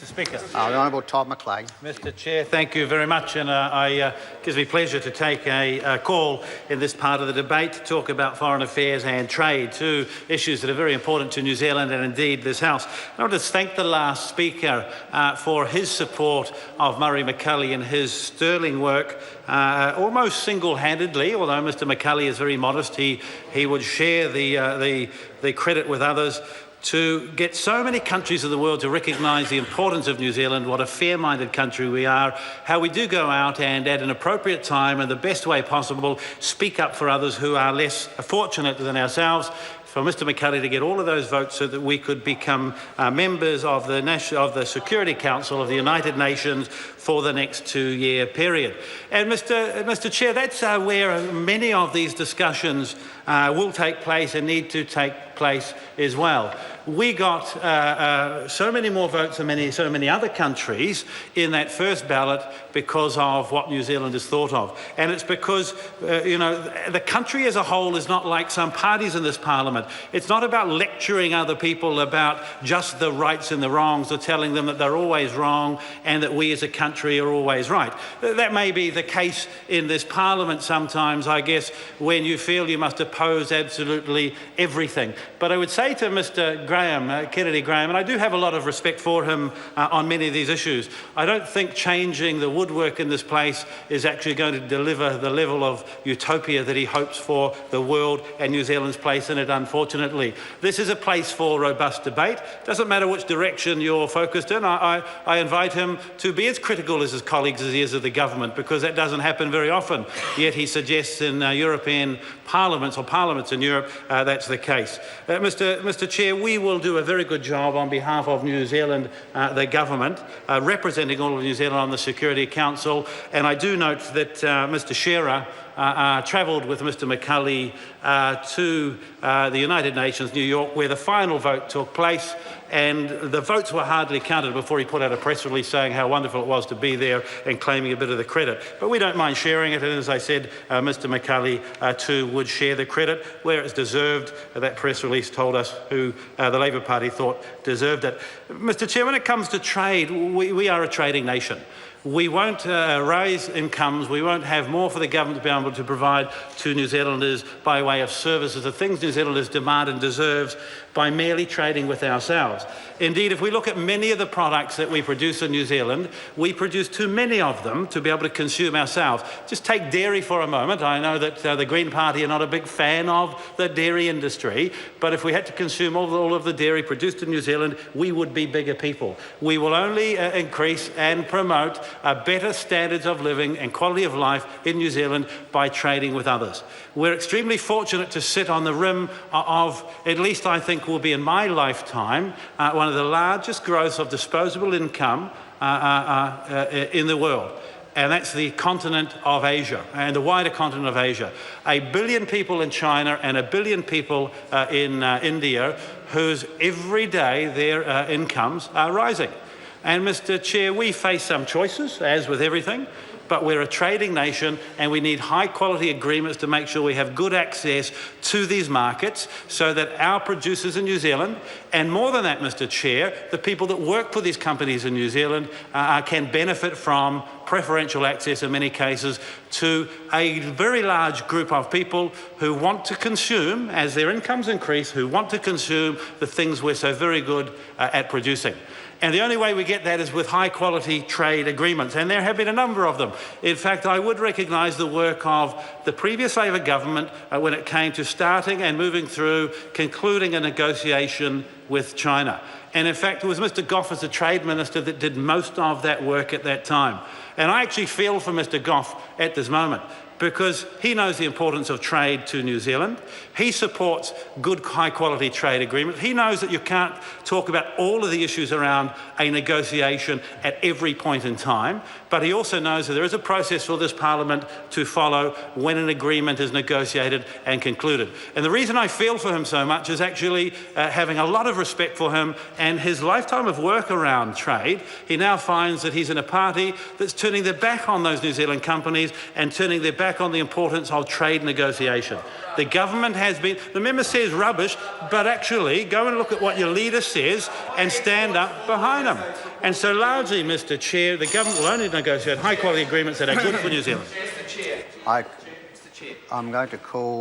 Mr Speaker. The Honourable Todd McLean. Mr Chair, thank you very much, and it gives me pleasure to take a call in this part of the debate to talk about foreign affairs and trade, two issues that are very important to New Zealand and indeed this House. I want to thank the last Speaker for his support of Murray McCully and his sterling work, almost single-handedly, although Mr McCully is very modest, he would share the credit with others, to get so many countries of the world to recognise the importance of New Zealand, what a fair-minded country we are, how we do go out and at an appropriate time and the best way possible speak up for others who are less fortunate than ourselves, for Mr McCully to get all of those votes so that we could become members of the Security Council of the United Nations for the next 2-year period. And Mr Chair, that's where many of these discussions will take place and need to take place as well. We got so many more votes than so many other countries in that first ballot because of what New Zealand is thought of. And it's because, the country as a whole is not like some parties in this parliament. It's not about lecturing other people about just the rights and the wrongs or telling them that they're always wrong and that we as a country are always right. That may be the case in this parliament sometimes, I guess, when you feel you must oppose absolutely everything. But I would say to Mr Kennedy Graham, and I do have a lot of respect for him on many of these issues, I don't think changing the woodwork in this place is actually going to deliver the level of utopia that he hopes for the world and New Zealand's place in it, unfortunately. This is a place for robust debate. Doesn't matter which direction you're focused in. I invite him to be as critical as his colleagues as he is of the government, because that doesn't happen very often. Yet he suggests in European parliaments or parliaments in Europe that's the case. Mr Chair, we will do a very good job on behalf of New Zealand, the government, representing all of New Zealand on the Security Council. And I do note that Mr Shearer travelled with Mr McCully to the United Nations, New York, where the final vote took place, and the votes were hardly counted before he put out a press release saying how wonderful it was to be there and claiming a bit of the credit. But we don't mind sharing it, and as I said, Mr McCully too would share the credit where it's deserved. That press release told us who the Labour Party thought deserved it. Mr Chair, when it comes to trade, we are a trading nation. We won't raise incomes, we won't have more for the government to be able to provide to New Zealanders by way of services, the things New Zealanders demand and deserve, by merely trading with ourselves. Indeed, if we look at many of the products that we produce in New Zealand, we produce too many of them to be able to consume ourselves. Just take dairy for a moment. I know that the Green Party are not a big fan of the dairy industry, but if we had to consume all of the dairy produced in New Zealand, we would be bigger people. We will only increase and promote better standards of living and quality of life in New Zealand by trading with others. We're extremely fortunate to sit on the rim of, at least I think will be in my lifetime, one of the largest growths of disposable income in the world. And that's the continent of Asia and the wider continent of Asia. 1 billion people in China and 1 billion people in India whose every day their incomes are rising. And Mr Chair, we face some choices, as with everything, but we're a trading nation and we need high quality agreements to make sure we have good access to these markets so that our producers in New Zealand, and more than that, Mr Chair, the people that work for these companies in New Zealand can benefit from preferential access in many cases to a very large group of people who want to consume, as their incomes increase, who want to consume the things we're so very good at producing. And the only way we get that is with high quality trade agreements, and there have been a number of them. In fact, I would recognise the work of the previous Labour government when it came to starting and moving through concluding a negotiation with China. And in fact, it was Mr Goff as the Trade Minister that did most of that work at that time. And I actually feel for Mr Goff at this moment, because he knows the importance of trade to New Zealand. He supports good, high-quality trade agreements. He knows that you can't talk about all of the issues around a negotiation at every point in time, but he also knows that there is a process for this Parliament to follow when an agreement is negotiated and concluded. And the reason I feel for him so much is actually having a lot of respect for him and his lifetime of work around trade. He now finds that he's in a party that's turning their back on those New Zealand companies and turning their back back on the importance of trade negotiation. The government has been... The member says rubbish, but actually go and look at what your leader says and stand up behind him. And so largely, Mr Chair, the government will only negotiate high-quality agreements that are good for New Zealand. I'm going to call